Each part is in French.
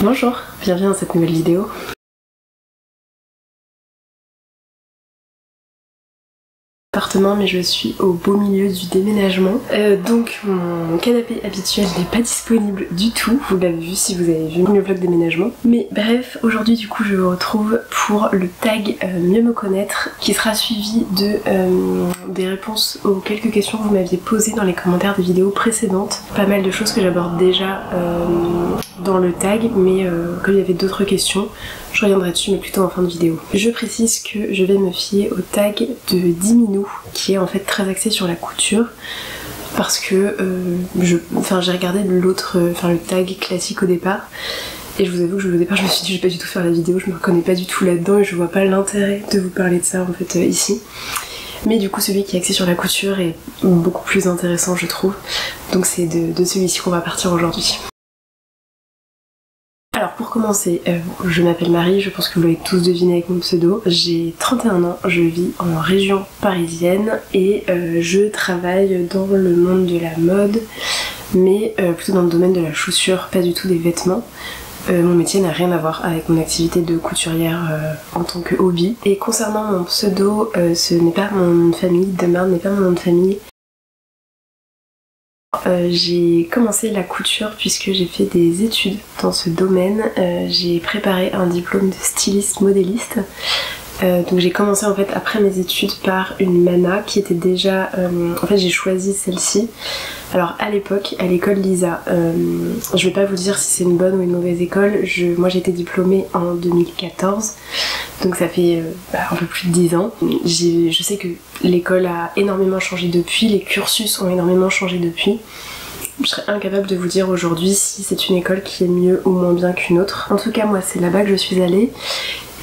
Bonjour, bienvenue dans cette nouvelle vidéo. Appartement, mais je suis au beau milieu du déménagement. Donc mon canapé habituel n'est pas disponible du tout. Vous l'avez vu si vous avez vu le vlog déménagement. Mais bref, aujourd'hui du coup je vous retrouve pour le tag mieux me connaître, qui sera suivi de des réponses aux quelques questions que vous m'aviez posées dans les commentaires des vidéos précédentes. Pas mal de choses que j'aborde déjà dans le tag, mais comme il y avait d'autres questions, je reviendrai dessus mais plutôt en fin de vidéo. Je précise que je vais me fier au tag de Diminou, qui est en fait très axé sur la couture, parce que j'ai regardé le tag classique au départ, et je vous avoue que au départ je me suis dit je vais pas du tout faire la vidéo, je me reconnais pas du tout là-dedans et je vois pas l'intérêt de vous parler de ça en fait ici. Mais du coup celui qui est axé sur la couture est beaucoup plus intéressant je trouve, donc c'est de celui-ci qu'on va partir aujourd'hui. Alors pour commencer, je m'appelle Marie, je pense que vous l'avez tous deviné avec mon pseudo. J'ai 31 ans, je vis en région parisienne et je travaille dans le monde de la mode, mais plutôt dans le domaine de la chaussure, pas du tout des vêtements. Mon métier n'a rien à voir avec mon activité de couturière en tant que hobby. Et concernant mon pseudo, ce n'est pas mon nom de famille, Demar n'est pas mon nom de famille. J'ai commencé la couture puisque j'ai fait des études dans ce domaine. J'ai préparé un diplôme de styliste modéliste. Donc j'ai commencé en fait après mes études par une mana qui était déjà... en fait j'ai choisi celle-ci. Alors à l'époque, à l'école Lisa, je vais pas vous dire si c'est une bonne ou une mauvaise école. Moi j'ai été diplômée en 2014. Donc ça fait un peu plus de 10 ans. Je sais que l'école a énormément changé depuis, les cursus ont énormément changé depuis. Je serais incapable de vous dire aujourd'hui si c'est une école qui est mieux ou moins bien qu'une autre. En tout cas moi c'est là-bas que je suis allée.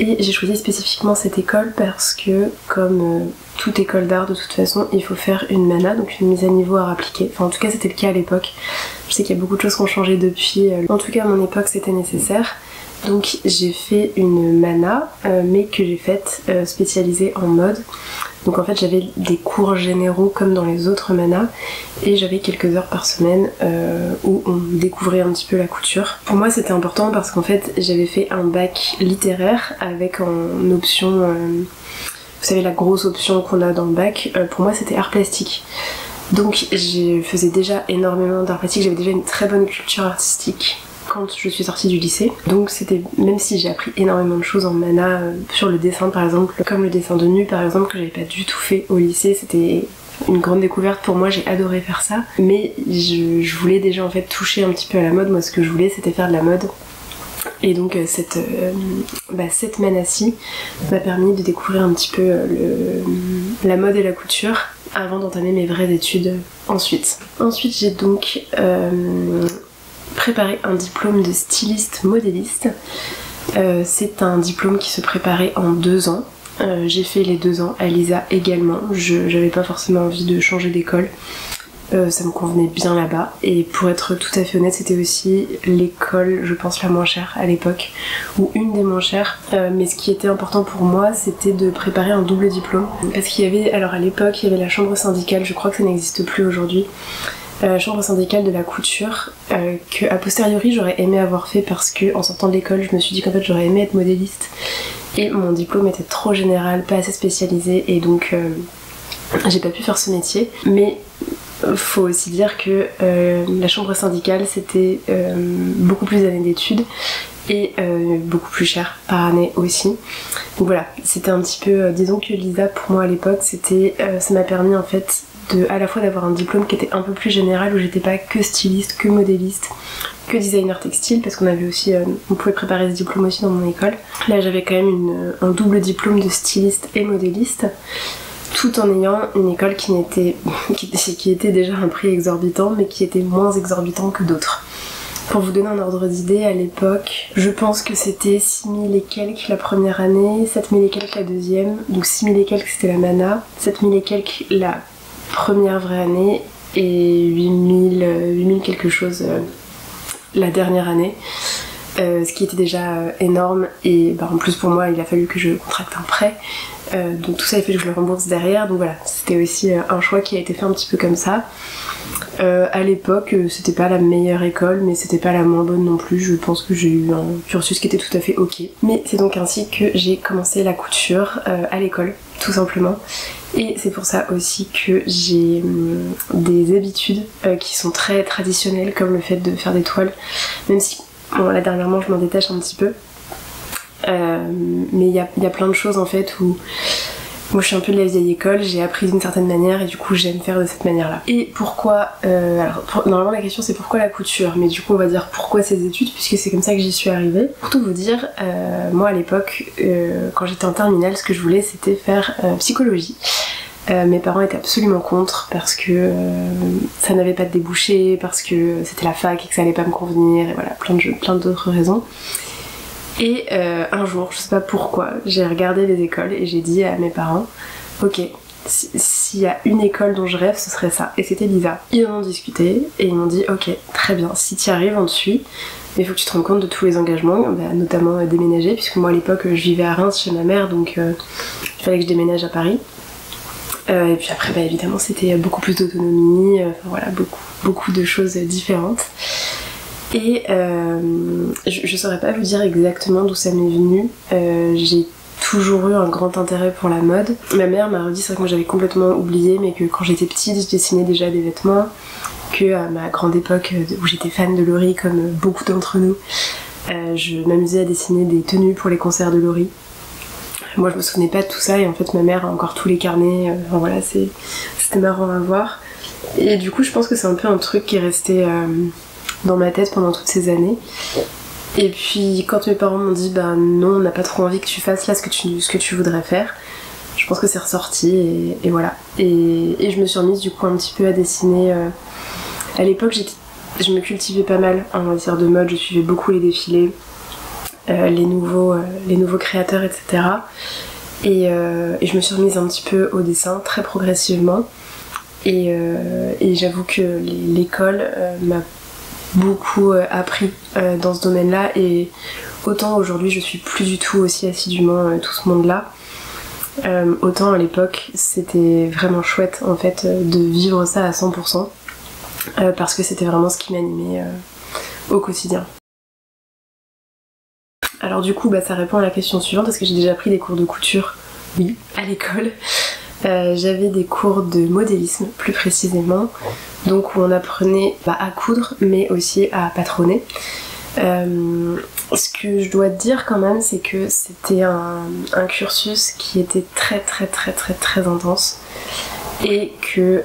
Et j'ai choisi spécifiquement cette école parce que, comme toute école d'art de toute façon, il faut faire une mana, donc une mise à niveau à appliquer. Enfin en tout cas c'était le cas à l'époque. Je sais qu'il y a beaucoup de choses qui ont changé depuis. En tout cas à mon époque c'était nécessaire. Donc j'ai fait une mana, mais que j'ai faite spécialisée en mode. Donc en fait j'avais des cours généraux comme dans les autres manas, et j'avais quelques heures par semaine où on découvrait un petit peu la couture. Pour moi c'était important parce qu'en fait j'avais fait un bac littéraire avec en option, vous savez la grosse option qu'on a dans le bac, pour moi c'était art plastique. Donc je faisais déjà énormément d'art plastique, j'avais déjà une très bonne culture artistique quand je suis sortie du lycée. Donc c'était, même si j'ai appris énormément de choses en mana, sur le dessin par exemple, comme le dessin de nu par exemple, que j'avais pas du tout fait au lycée, c'était une grande découverte pour moi, j'ai adoré faire ça. Mais je voulais déjà en fait toucher un petit peu à la mode, moi ce que je voulais c'était faire de la mode. Et donc cette mana-ci m'a permis de découvrir un petit peu la mode et la couture avant d'entamer mes vraies études ensuite. Ensuite j'ai donc préparer un diplôme de styliste modéliste. C'est un diplôme qui se préparait en 2 ans. J'ai fait les 2 ans à Lisa également. J'avais pas forcément envie de changer d'école. Ça me convenait bien là-bas. Et pour être tout à fait honnête, c'était aussi l'école, je pense, la moins chère à l'époque, ou une des moins chères. Mais ce qui était important pour moi, c'était de préparer un double diplôme. Parce qu'il y avait, alors à l'époque, il y avait la chambre syndicale, je crois que ça n'existe plus aujourd'hui. Chambre syndicale de la couture, que a posteriori j'aurais aimé avoir fait parce que en sortant de l'école je me suis dit qu'en fait j'aurais aimé être modéliste et mon diplôme était trop général, pas assez spécialisé, et donc j'ai pas pu faire ce métier. Mais faut aussi dire que la chambre syndicale c'était beaucoup plus d'années d'études et beaucoup plus cher par année aussi. Donc voilà, c'était un petit peu, disons que Lisa pour moi à l'époque c'était, ça m'a permis en fait à la fois d'avoir un diplôme qui était un peu plus général, où j'étais pas que styliste, que modéliste, que designer textile, parce qu'on avait aussi, on pouvait préparer ce diplôme aussi dans mon école. Là j'avais quand même un double diplôme de styliste et modéliste, tout en ayant une école qui était déjà un prix exorbitant, mais qui était moins exorbitant que d'autres. Pour vous donner un ordre d'idée, à l'époque, je pense que c'était 6000 et quelques la première année, 7000 et quelques la deuxième, donc 6000 et quelques c'était la mana, 7000 et quelques la première vraie année, et 8000 quelque chose la dernière année. Ce qui était déjà énorme, et en plus pour moi il a fallu que je contracte un prêt, donc tout ça il a fallu que je le rembourse derrière, donc voilà, c'était aussi un choix qui a été fait un petit peu comme ça. À l'époque, c'était pas la meilleure école, mais c'était pas la moins bonne non plus. Je pense que j'ai eu un cursus qui était tout à fait ok. Mais c'est donc ainsi que j'ai commencé la couture à l'école, tout simplement. Et c'est pour ça aussi que j'ai des habitudes qui sont très traditionnelles, comme le fait de faire des toiles. Même si, bon là dernièrement je m'en détache un petit peu. Mais il y a plein de choses en fait où... Moi je suis un peu de la vieille école, j'ai appris d'une certaine manière et du coup j'aime faire de cette manière-là. Et pourquoi... normalement la question c'est pourquoi la couture, mais du coup on va dire pourquoi ces études, puisque c'est comme ça que j'y suis arrivée. Pour tout vous dire, moi à l'époque, quand j'étais en terminale, ce que je voulais c'était faire psychologie. Mes parents étaient absolument contre parce que ça n'avait pas de débouché, parce que c'était la fac et que ça allait pas me convenir, et voilà, plein d'autres raisons. Et un jour, je sais pas pourquoi, j'ai regardé les écoles et j'ai dit à mes parents, ok, s'il y a une école dont je rêve, ce serait ça. Et c'était bizarre. Ils en ont discuté et ils m'ont dit, ok, très bien, si t'y arrives, on te suit, mais il faut que tu te rendes compte de tous les engagements, notamment déménager, puisque moi à l'époque je vivais à Reims chez ma mère, donc il fallait que je déménage à Paris. Et puis après, évidemment, c'était beaucoup plus d'autonomie, voilà, beaucoup de choses différentes. Et je saurais pas vous dire exactement d'où ça m'est venu. J'ai toujours eu un grand intérêt pour la mode. Ma mère m'a redit, c'est vrai que moi j'avais complètement oublié, mais que quand j'étais petite, je dessinais déjà des vêtements. Que à ma grande époque, où j'étais fan de Laurie, comme beaucoup d'entre nous, je m'amusais à dessiner des tenues pour les concerts de Laurie. Moi je me souvenais pas de tout ça et en fait ma mère a encore tous les carnets, enfin voilà, c'était marrant à voir. Et du coup je pense que c'est un peu un truc qui est resté dans ma tête pendant toutes ces années. Et puis quand mes parents m'ont dit non, on n'a pas trop envie que tu fasses là ce que tu voudrais faire, je pense que c'est ressorti et voilà. Et je me suis remise du coup un petit peu à dessiner. À l'époque je me cultivais pas mal en matière de mode, je suivais beaucoup les défilés. Les nouveaux créateurs, etc. Et je me suis remise un petit peu au dessin très progressivement. Et j'avoue que l'école m'a beaucoup appris dans ce domaine-là. Et autant aujourd'hui je suis plus du tout aussi assidûment tout ce monde-là. Autant à l'époque c'était vraiment chouette en fait de vivre ça à 100%. Parce que c'était vraiment ce qui m'animait au quotidien. Alors du coup ça répond à la question suivante, parce que j'ai déjà pris des cours de couture, oui, à l'école. J'avais des cours de modélisme plus précisément, donc où on apprenait à coudre mais aussi à patronner. Ce que je dois te dire quand même, c'est que c'était un cursus qui était très très très très très intense et que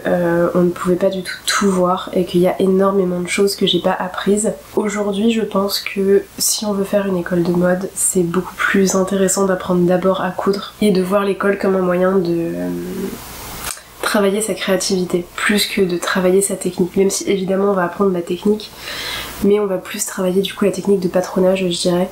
on ne pouvait pas du tout voir et qu'il y a énormément de choses que j'ai pas apprises. Aujourd'hui je pense que si on veut faire une école de mode, c'est beaucoup plus intéressant d'apprendre d'abord à coudre et de voir l'école comme un moyen de travailler sa créativité plus que de travailler sa technique, même si évidemment on va apprendre la technique, mais on va plus travailler du coup la technique de patronage, je dirais.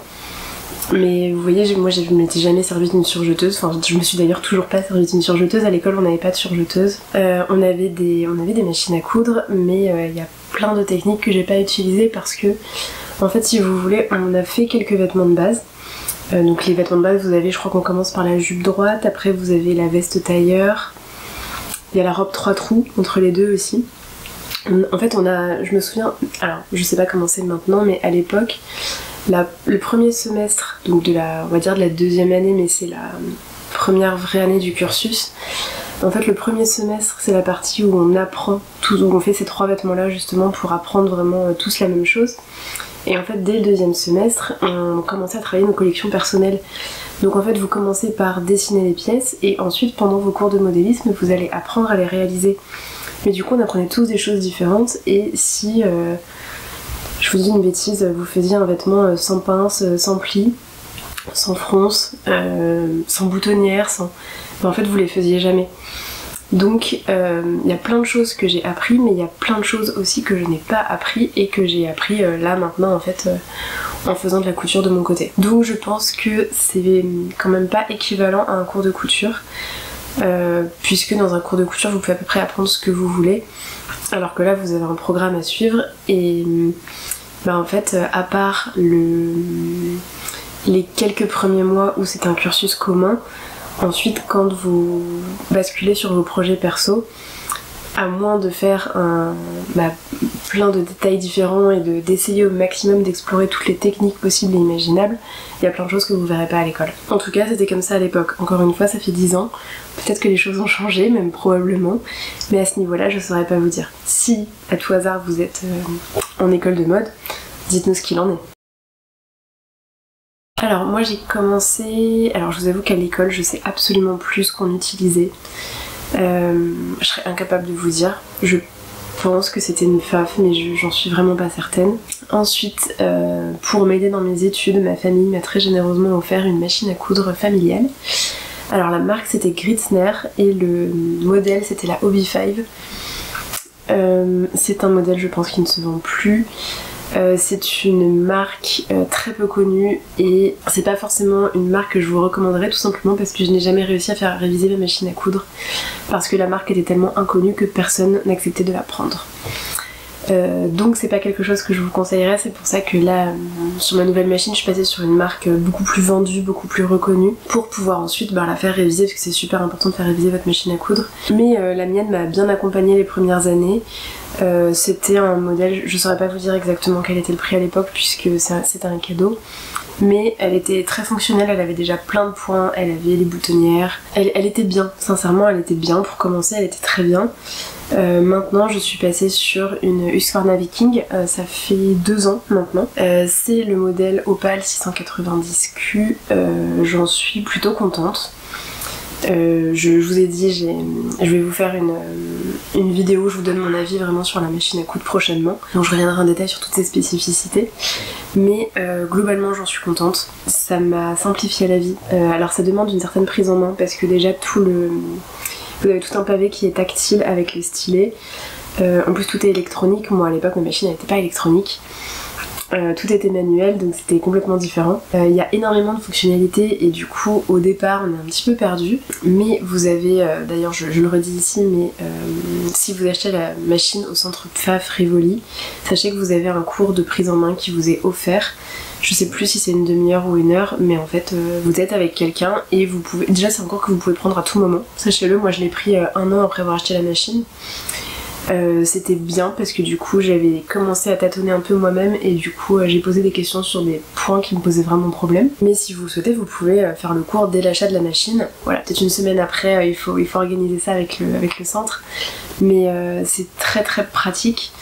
Mais vous voyez, moi je ne m'étais jamais servi d'une surjeteuse, enfin je me suis d'ailleurs toujours pas servi d'une surjeteuse, à l'école on n'avait pas de surjeteuse. On avait des machines à coudre, mais il y a plein de techniques que j'ai pas utilisées parce que, en fait si vous voulez, on a fait quelques vêtements de base. Donc les vêtements de base, vous avez, je crois qu'on commence par la jupe droite, après vous avez la veste tailleur, il y a la robe 3 trous entre les deux aussi. En fait je me souviens, alors je sais pas comment c'est maintenant, mais à l'époque, le premier semestre, donc on va dire de la deuxième année, mais c'est la première vraie année du cursus. En fait, le premier semestre, c'est la partie où on apprend tout, où on fait ces 3 vêtements-là justement pour apprendre vraiment tous la même chose. Et en fait, dès le deuxième semestre, on commençait à travailler nos collections personnelles. Donc en fait, vous commencez par dessiner les pièces et ensuite, pendant vos cours de modélisme, vous allez apprendre à les réaliser. Mais du coup, on apprenait tous des choses différentes et si... je vous dis une bêtise, vous faisiez un vêtement sans pince, sans plis, sans fronce, sans boutonnière, en fait vous les faisiez jamais. Donc il y a plein de choses que j'ai appris, mais il y a plein de choses aussi que je n'ai pas appris et que j'ai appris là maintenant en fait en faisant de la couture de mon côté. Donc je pense que c'est quand même pas équivalent à un cours de couture, puisque dans un cours de couture vous pouvez à peu près apprendre ce que vous voulez. Alors que là vous avez un programme à suivre et en fait à part les quelques premiers mois où c'est un cursus commun, ensuite quand vous basculez sur vos projets perso, À moins de faire plein de détails différents et d'essayer au maximum d'explorer toutes les techniques possibles et imaginables, il y a plein de choses que vous verrez pas à l'école. En tout cas, c'était comme ça à l'époque. Encore une fois, ça fait 10 ans. Peut-être que les choses ont changé, même probablement. Mais à ce niveau-là, je saurais pas vous dire. Si, à tout hasard, vous êtes en école de mode, dites-nous ce qu'il en est. Alors moi j'ai commencé... Alors je vous avoue qu'à l'école, je sais absolument plus ce qu'on utilisait. Je serais incapable de vous dire. Je pense que c'était une faf, mais j'en suis vraiment pas certaine. Ensuite, pour m'aider dans mes études, ma famille m'a très généreusement offert une machine à coudre familiale. Alors la marque c'était Gritzner et le modèle c'était la Hobby 5. C'est un modèle je pense qui ne se vend plus. C'est une marque très peu connue et c'est pas forcément une marque que je vous recommanderais, tout simplement parce que je n'ai jamais réussi à faire réviser ma machine à coudre parce que la marque était tellement inconnue que personne n'acceptait de la prendre. Donc c'est pas quelque chose que je vous conseillerais, c'est pour ça que là sur ma nouvelle machine je suis passée sur une marque beaucoup plus vendue, beaucoup plus reconnue pour pouvoir ensuite la faire réviser parce que c'est super important de faire réviser votre machine à coudre. Mais la mienne m'a bien accompagnée les premières années. C'était un modèle, je saurais pas vous dire exactement quel était le prix à l'époque puisque c'était un cadeau, mais elle était très fonctionnelle, elle avait déjà plein de points, elle avait les boutonnières, elle était bien, sincèrement elle était bien, pour commencer elle était très bien. Maintenant je suis passée sur une Husqvarna Viking, ça fait 2 ans maintenant. C'est le modèle Opal 690Q, j'en suis plutôt contente. Je vous ai dit, je vais vous faire une vidéo où je vous donne mon avis vraiment sur la machine à coudre prochainement. Donc je reviendrai en détail sur toutes ses spécificités. Mais globalement j'en suis contente. Ça m'a simplifié la vie. Alors ça demande une certaine prise en main parce que déjà vous avez tout un pavé qui est tactile avec les stylets. En plus tout est électronique. Moi à l'époque ma machine n'était pas électronique. Tout était manuel donc c'était complètement différent. Il y a énormément de fonctionnalités et du coup au départ on est un petit peu perdu, mais vous avez, d'ailleurs je le redis ici, mais si vous achetez la machine au centre Pfaff Rivoli, sachez que vous avez un cours de prise en main qui vous est offert. Je sais plus si c'est une demi-heure ou 1 heure, mais en fait vous êtes avec quelqu'un et vous pouvez... Déjà c'est un cours que vous pouvez prendre à tout moment, sachez-le, moi je l'ai pris 1 an après avoir acheté la machine. C'était bien parce que du coup j'avais commencé à tâtonner un peu moi-même et du coup j'ai posé des questions sur des points qui me posaient vraiment problème. Mais si vous le souhaitez vous pouvez faire le cours dès l'achat de la machine. Voilà, peut-être une semaine après il faut organiser ça avec le centre. Mais c'est très très pratique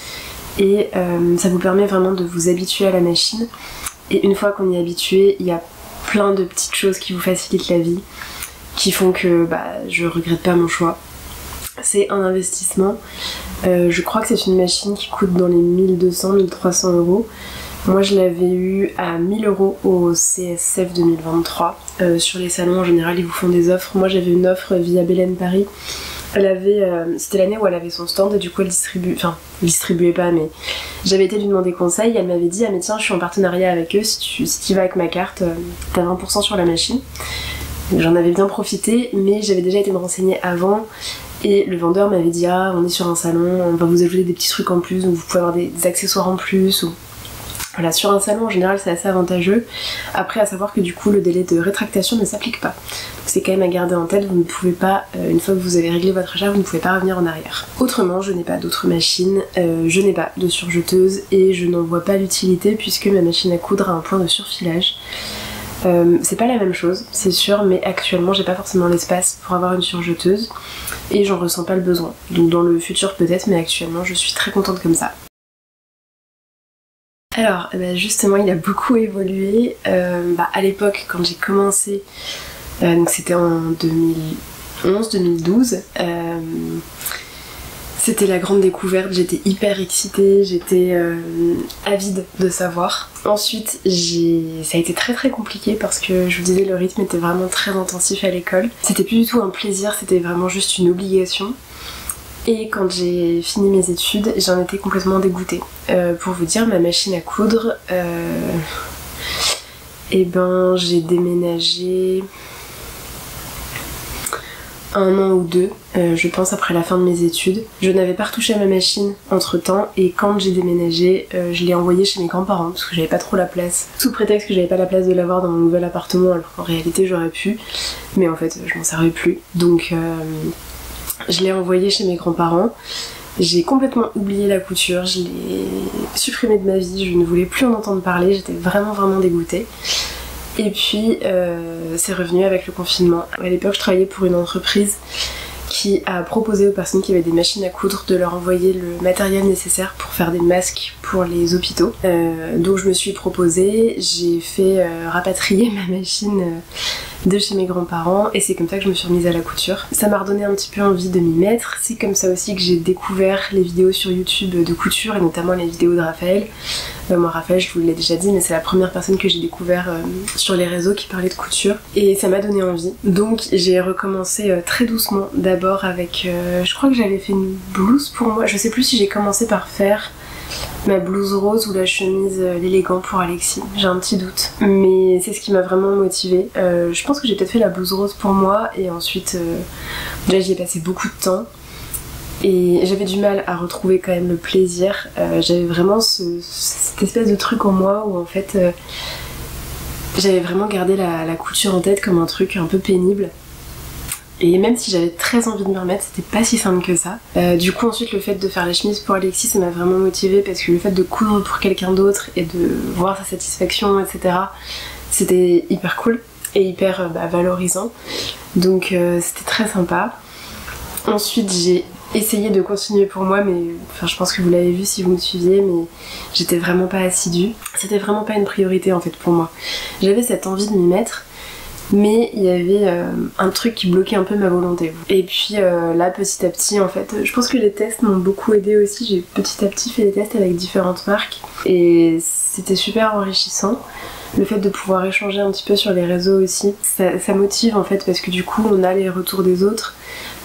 et ça vous permet vraiment de vous habituer à la machine. Et une fois qu'on y est habitué, il y a plein de petites choses qui vous facilitent la vie, qui font que je regrette pas mon choix. C'est un investissement. Je crois que c'est une machine qui coûte dans les 1200-1300 euros. Moi je l'avais eu à 1000 euros au CSF 2023. Sur les salons en général ils vous font des offres. Moi j'avais une offre via Belen Paris. Elle avait, c'était l'année où elle avait son stand et du coup elle distribuait pas, mais j'avais été lui demander conseil. Elle m'avait dit ah mais tiens je suis en partenariat avec eux, si tu vas avec ma carte t'as 20% sur la machine. J'en avais bien profité, mais j'avais déjà été me renseigner avant. Et le vendeur m'avait dit ah on est sur un salon, on va vous ajouter des petits trucs en plus, donc vous pouvez avoir des accessoires en plus. Ou... Voilà, sur un salon en général c'est assez avantageux. Après à savoir que du coup le délai de rétractation ne s'applique pas. C'est quand même à garder en tête, vous ne pouvez pas, une fois que vous avez réglé votre achat, vous ne pouvez pas revenir en arrière. Autrement je n'ai pas d'autres machines, je n'ai pas de surjeteuse et je n'en vois pas l'utilité puisque ma machine à coudre a un point de surfilage. C'est pas la même chose, c'est sûr, mais actuellement j'ai pas forcément l'espace pour avoir une surjeteuse et j'en ressens pas le besoin. Donc dans le futur peut-être, mais actuellement je suis très contente comme ça. Alors justement il a beaucoup évolué. À l'époque quand j'ai commencé, donc c'était en 2011-2012, c'était la grande découverte, j'étais hyper excitée, j'étais avide de savoir. Ensuite, ça a été très très compliqué parce que je vous disais le rythme était vraiment très intensif à l'école. C'était plus du tout un plaisir, c'était vraiment juste une obligation. Et quand j'ai fini mes études, j'en étais complètement dégoûtée. Pour vous dire, ma machine à coudre, j'ai déménagé 1 an ou 2, je pense après la fin de mes études. Je n'avais pas retouché à ma machine entre temps et quand j'ai déménagé, je l'ai envoyée chez mes grands-parents parce que j'avais pas trop la place. Sous prétexte que j'avais pas la place de l'avoir dans mon nouvel appartement alors qu'en réalité j'aurais pu, mais en fait je m'en servais plus. Donc Je l'ai envoyé chez mes grands-parents. J'ai complètement oublié la couture, je l'ai supprimée de ma vie, je ne voulais plus en entendre parler, j'étais vraiment dégoûtée. Et puis c'est revenu avec le confinement. À l'époque je travaillais pour une entreprise qui a proposé aux personnes qui avaient des machines à coudre de leur envoyer le matériel nécessaire pour faire des masques pour les hôpitaux. Donc je me suis proposée, j'ai fait rapatrier ma machine de chez mes grands-parents et c'est comme ça que je me suis remise à la couture. Ça m'a redonné un petit peu envie de m'y mettre, c'est comme ça aussi que j'ai découvert les vidéos sur YouTube de couture et notamment les vidéos de Raphaël. Moi Raphaël, je vous l'ai déjà dit, mais c'est la première personne que j'ai découvert sur les réseaux qui parlait de couture et ça m'a donné envie. Donc j'ai recommencé très doucement, d'abord avec, je crois que j'avais fait une blouse pour moi, je sais plus si j'ai commencé par faire ma blouse rose ou la chemise l'élégant pour Alexis, j'ai un petit doute. Mais c'est ce qui m'a vraiment motivée. Je pense que j'ai peut-être fait la blouse rose pour moi et ensuite déjà j'y ai passé beaucoup de temps. Et j'avais du mal à retrouver quand même le plaisir. J'avais vraiment cette espèce de truc en moi où en fait j'avais vraiment gardé la couture en tête comme un truc un peu pénible. Et même si j'avais très envie de me remettre, c'était pas si simple que ça. Du coup ensuite le fait de faire la chemise pour Alexis, ça m'a vraiment motivée parce que le fait de coudre pour quelqu'un d'autre et de voir sa satisfaction, etc. c'était hyper cool et hyper valorisant. Donc c'était très sympa. Ensuite j'ai essayé de continuer pour moi, mais enfin, je pense que vous l'avez vu si vous me suiviez, mais j'étais vraiment pas assidue. C'était vraiment pas une priorité en fait pour moi. J'avais cette envie de m'y mettre, mais il y avait un truc qui bloquait un peu ma volonté. Et puis là petit à petit en fait, je pense que les tests m'ont beaucoup aidé aussi. J'ai petit à petit fait des tests avec différentes marques et c'était super enrichissant. Le fait de pouvoir échanger un petit peu sur les réseaux aussi, ça motive en fait parce que du coup on a les retours des autres.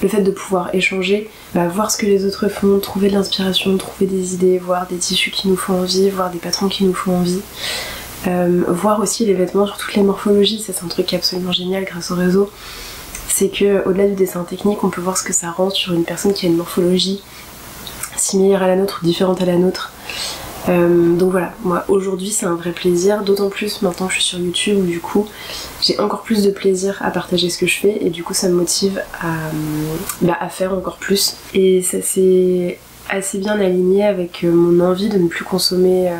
Le fait de pouvoir échanger, voir ce que les autres font, trouver de l'inspiration, trouver des idées, voir des tissus qui nous font envie, voir des patrons qui nous font envie. Voir aussi les vêtements sur toutes les morphologies, ça c'est un truc absolument génial grâce au réseau. C'est que au-delà du dessin technique, on peut voir ce que ça rend sur une personne qui a une morphologie similaire à la nôtre ou différente à la nôtre. Donc voilà, moi aujourd'hui c'est un vrai plaisir, d'autant plus maintenant que je suis sur YouTube où du coup j'ai encore plus de plaisir à partager ce que je fais et du coup ça me motive à faire encore plus. Et ça s'est assez bien aligné avec mon envie de ne plus consommer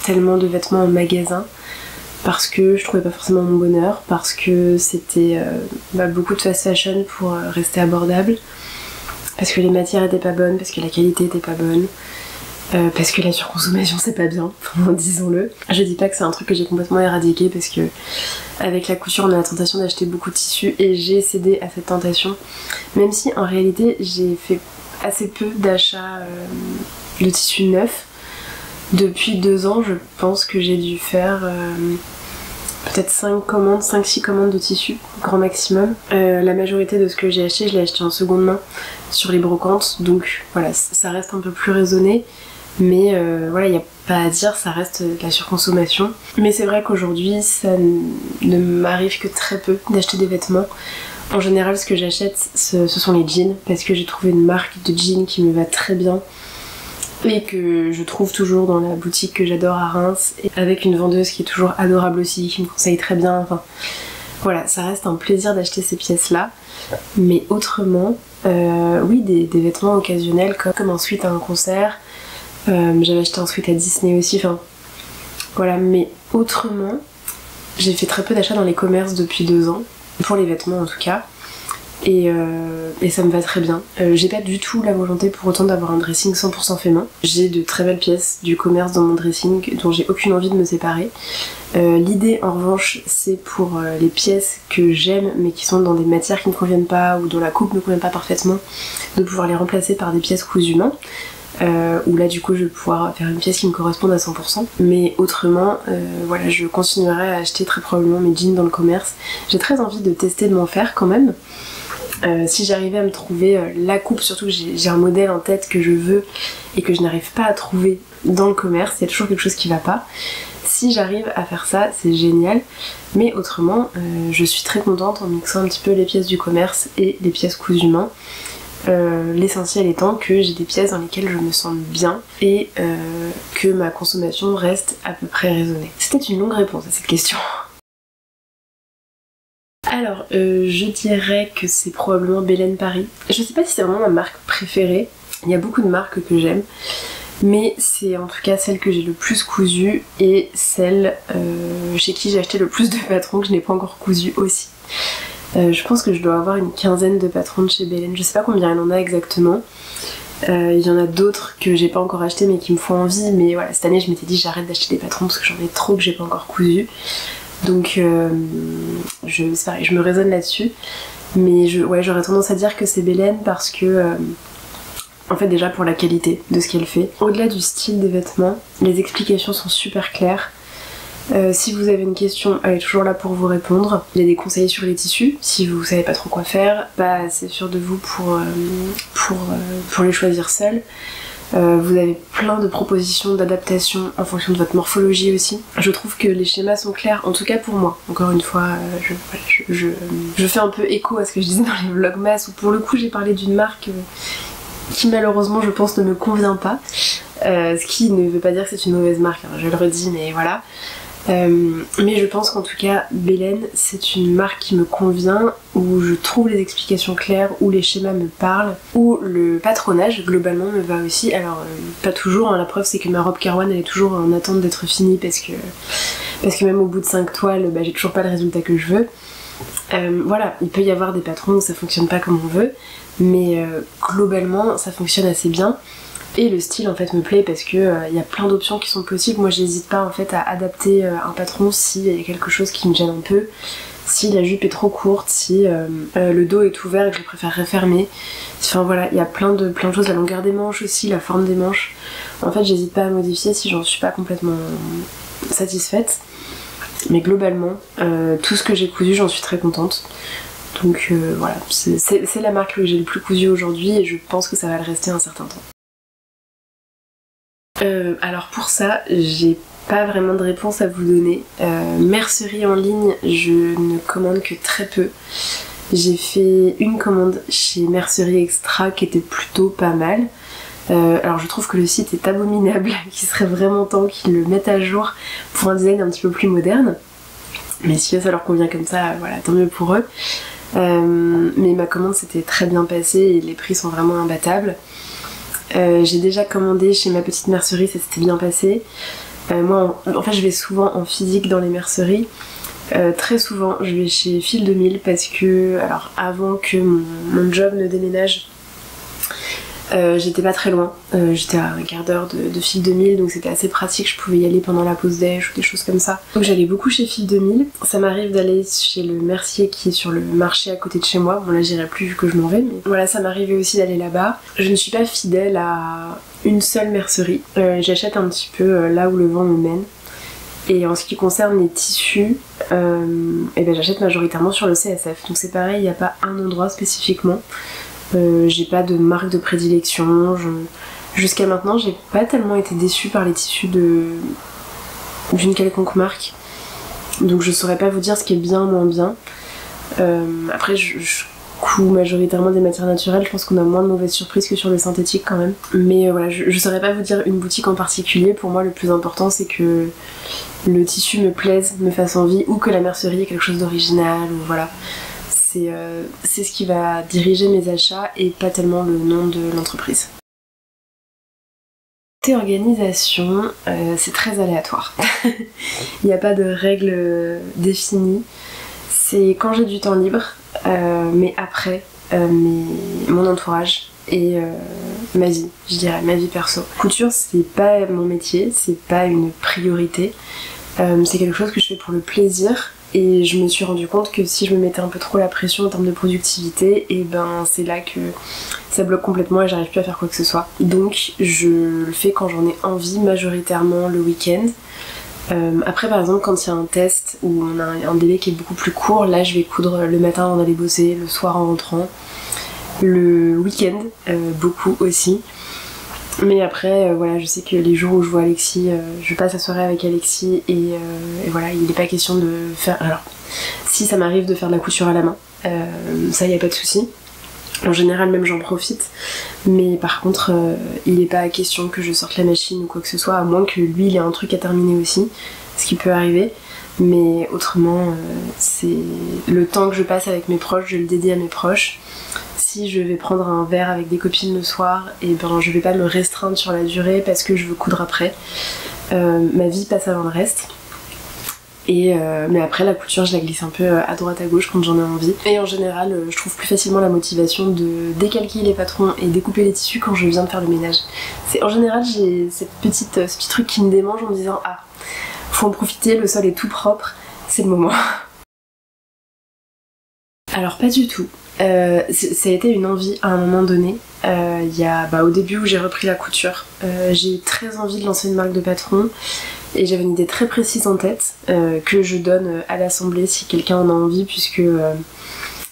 tellement de vêtements en magasin parce que je trouvais pas forcément mon bonheur, parce que c'était beaucoup de fast fashion pour rester abordable, parce que les matières étaient pas bonnes, parce que la qualité était pas bonne. Parce que la surconsommation c'est pas bien, disons-le. Je dis pas que c'est un truc que j'ai complètement éradiqué parce que avec la couture on a la tentation d'acheter beaucoup de tissus et j'ai cédé à cette tentation. Même si en réalité j'ai fait assez peu d'achats de tissus neufs. Depuis 2 ans je pense que j'ai dû faire peut-être 5-6 commandes de tissus, grand maximum. La majorité de ce que j'ai acheté, je l'ai acheté en seconde main sur les brocantes, donc voilà, ça reste un peu plus raisonné. Mais voilà, il n'y a pas à dire, ça reste de la surconsommation. Mais c'est vrai qu'aujourd'hui, ça ne m'arrive que très peu d'acheter des vêtements. En général, ce que j'achète, ce sont les jeans, parce que j'ai trouvé une marque de jeans qui me va très bien et que je trouve toujours dans la boutique que j'adore à Reims, et avec une vendeuse qui est toujours adorable aussi, qui me conseille très bien. Enfin, voilà, ça reste un plaisir d'acheter ces pièces-là. Mais autrement, oui, des vêtements occasionnels comme un sweat à un concert. J'avais acheté un sweat à Disney aussi, enfin voilà, mais autrement j'ai fait très peu d'achats dans les commerces depuis 2 ans, pour les vêtements en tout cas, et ça me va très bien. J'ai pas du tout la volonté pour autant d'avoir un dressing 100% fait main. J'ai de très belles pièces du commerce dans mon dressing dont j'ai aucune envie de me séparer. L'idée en revanche c'est pour les pièces que j'aime mais qui sont dans des matières qui ne conviennent pas ou dont la coupe ne convient pas parfaitement, de pouvoir les remplacer par des pièces cousues main. Où là du coup je vais pouvoir faire une pièce qui me corresponde à 100%. Mais autrement, voilà, je continuerai à acheter très probablement mes jeans dans le commerce. J'ai très envie de tester de m'en faire quand même. Si j'arrivais à me trouver la coupe, surtout que j'ai un modèle en tête que je veux et que je n'arrive pas à trouver dans le commerce, il y a toujours quelque chose qui va pas. Si j'arrive à faire ça, c'est génial. Mais autrement, je suis très contente en mixant un petit peu les pièces du commerce et les pièces cousues main. L'essentiel étant que j'ai des pièces dans lesquelles je me sens bien et que ma consommation reste à peu près raisonnée. C'était une longue réponse à cette question. Alors, je dirais que c'est probablement Belen Paris. Je sais pas si c'est vraiment ma marque préférée. Il y a beaucoup de marques que j'aime. Mais c'est en tout cas celle que j'ai le plus cousue et celle chez qui j'ai acheté le plus de patrons que je n'ai pas encore cousu aussi. Je pense que je dois avoir une quinzaine de patrons de chez Belen. Je sais pas combien il en a exactement. Il y en a d'autres que j'ai pas encore acheté mais qui me font envie. Mais voilà, cette année je m'étais dit j'arrête d'acheter des patrons parce que j'en ai trop que j'ai pas encore cousu. Donc c'est pareil, je me raisonne là-dessus. Mais j'aurais tendance à dire que c'est Belen parce que en fait déjà pour la qualité de ce qu'elle fait. Au-delà du style des vêtements, les explications sont super claires. Si vous avez une question, elle est toujours là pour vous répondre. Il y a des conseils sur les tissus, si vous savez pas trop quoi faire, pas assez sûr de vous pour les choisir seul. Vous avez plein de propositions d'adaptation en fonction de votre morphologie aussi. Je trouve que les schémas sont clairs, en tout cas pour moi. Encore une fois, je fais un peu écho à ce que je disais dans les vlogmas où pour le coup j'ai parlé d'une marque qui malheureusement je pense ne me convient pas. Ce qui ne veut pas dire que c'est une mauvaise marque, hein, je le redis, mais voilà. Mais je pense qu'en tout cas Belen c'est une marque qui me convient, où je trouve les explications claires, où les schémas me parlent, où le patronage globalement me va aussi. Alors pas toujours, hein, la preuve c'est que ma robe Kerwan elle est toujours en attente d'être finie parce que même au bout de 5 toiles j'ai toujours pas le résultat que je veux. Voilà, il peut y avoir des patrons où ça fonctionne pas comme on veut, mais globalement ça fonctionne assez bien. Et le style en fait me plaît parce que y a plein d'options qui sont possibles. Moi j'hésite pas en fait à adapter un patron s'il y a quelque chose qui me gêne un peu, si la jupe est trop courte, si le dos est ouvert et que je préférerais fermer. Enfin voilà, il y a plein de choses, la longueur des manches aussi, la forme des manches. En fait j'hésite pas à modifier si j'en suis pas complètement satisfaite. Mais globalement, tout ce que j'ai cousu j'en suis très contente. Donc voilà, c'est la marque que j'ai le plus cousu aujourd'hui et je pense que ça va le rester un certain temps. Alors pour ça, j'ai pas vraiment de réponse à vous donner. Mercerie en ligne, je ne commande que très peu. J'ai fait une commande chez Mercerie Extra qui était plutôt pas mal. Alors je trouve que le site est abominable, qu'il serait vraiment temps qu'ils le mettent à jour pour un design un petit peu plus moderne. Mais si ça leur convient comme ça, voilà, tant mieux pour eux. Mais ma commande s'était très bien passée et les prix sont vraiment imbattables. J'ai déjà commandé chez ma petite mercerie, ça s'était bien passé. Moi en fait je vais souvent en physique dans les merceries. Très souvent je vais chez Fil 2000 parce que alors avant que mon job ne déménage, j'étais pas très loin, j'étais à un quart d'heure de Fil 2000 donc c'était assez pratique, je pouvais y aller pendant la pause déj ou des choses comme ça. Donc j'allais beaucoup chez Fil 2000, ça m'arrive d'aller chez le Mercier qui est sur le marché à côté de chez moi, bon là j'irai plus vu que je m'en vais, mais voilà ça m'arrivait aussi d'aller là-bas. Je ne suis pas fidèle à une seule mercerie, j'achète un petit peu là où le vent me mène. Et en ce qui concerne les tissus, j'achète majoritairement sur le CSF, donc c'est pareil, il n'y a pas un endroit spécifiquement. J'ai pas de marque de prédilection. Jusqu'à maintenant, j'ai pas tellement été déçue par les tissus d'une quelconque marque. Donc je saurais pas vous dire ce qui est bien ou moins bien. Après, je couds majoritairement des matières naturelles. Je pense qu'on a moins de mauvaises surprises que sur le synthétique quand même. Mais voilà, je saurais pas vous dire une boutique en particulier. Pour moi, le plus important, c'est que le tissu me plaise, me fasse envie, ou que la mercerie ait quelque chose d'original, ou voilà. C'est ce qui va diriger mes achats et pas tellement le nom de l'entreprise. Côté organisation, c'est très aléatoire. Il n'y a pas de règles définies. C'est quand j'ai du temps libre, mais après, mon entourage et ma vie, je dirais, ma vie perso. Couture, c'est pas mon métier, c'est pas une priorité. C'est quelque chose que je fais pour le plaisir. Et je me suis rendu compte que si je me mettais un peu trop la pression en termes de productivité, et c'est là que ça bloque complètement et j'arrive plus à faire quoi que ce soit. Donc je le fais quand j'en ai envie, majoritairement le week-end. Après par exemple quand il y a un test où on a un délai qui est beaucoup plus court, là je vais coudre le matin avant d'aller bosser, le soir en rentrant, le week-end beaucoup aussi. Mais après, voilà, je sais que les jours où je vois Alexis, je passe la soirée avec Alexis et voilà, il n'est pas question de faire... Alors, si ça m'arrive de faire de la couture à la main, ça y a pas de souci. En général, même j'en profite. Mais par contre, il n'est pas question que je sorte la machine ou quoi que ce soit, à moins que lui, il ait un truc à terminer aussi, ce qui peut arriver. Mais autrement, c'est le temps que je passe avec mes proches, je le dédie à mes proches. Si je vais prendre un verre avec des copines le soir, et ben je vais pas me restreindre sur la durée parce que je veux coudre après. Ma vie passe avant le reste. Mais après la couture je la glisse un peu à droite à gauche quand j'en ai envie. Et en général je trouve plus facilement la motivation de décalquer les patrons et découper les tissus quand je viens de faire le ménage. En général j'ai ce petit truc qui me démange en me disant ah, faut en profiter, le sol est tout propre, c'est le moment. Alors pas du tout. Ça a été une envie à un moment donné. Au début où j'ai repris la couture, j'ai eu très envie de lancer une marque de patron et j'avais une idée très précise en tête que je donne à l'assemblée si quelqu'un en a envie, puisque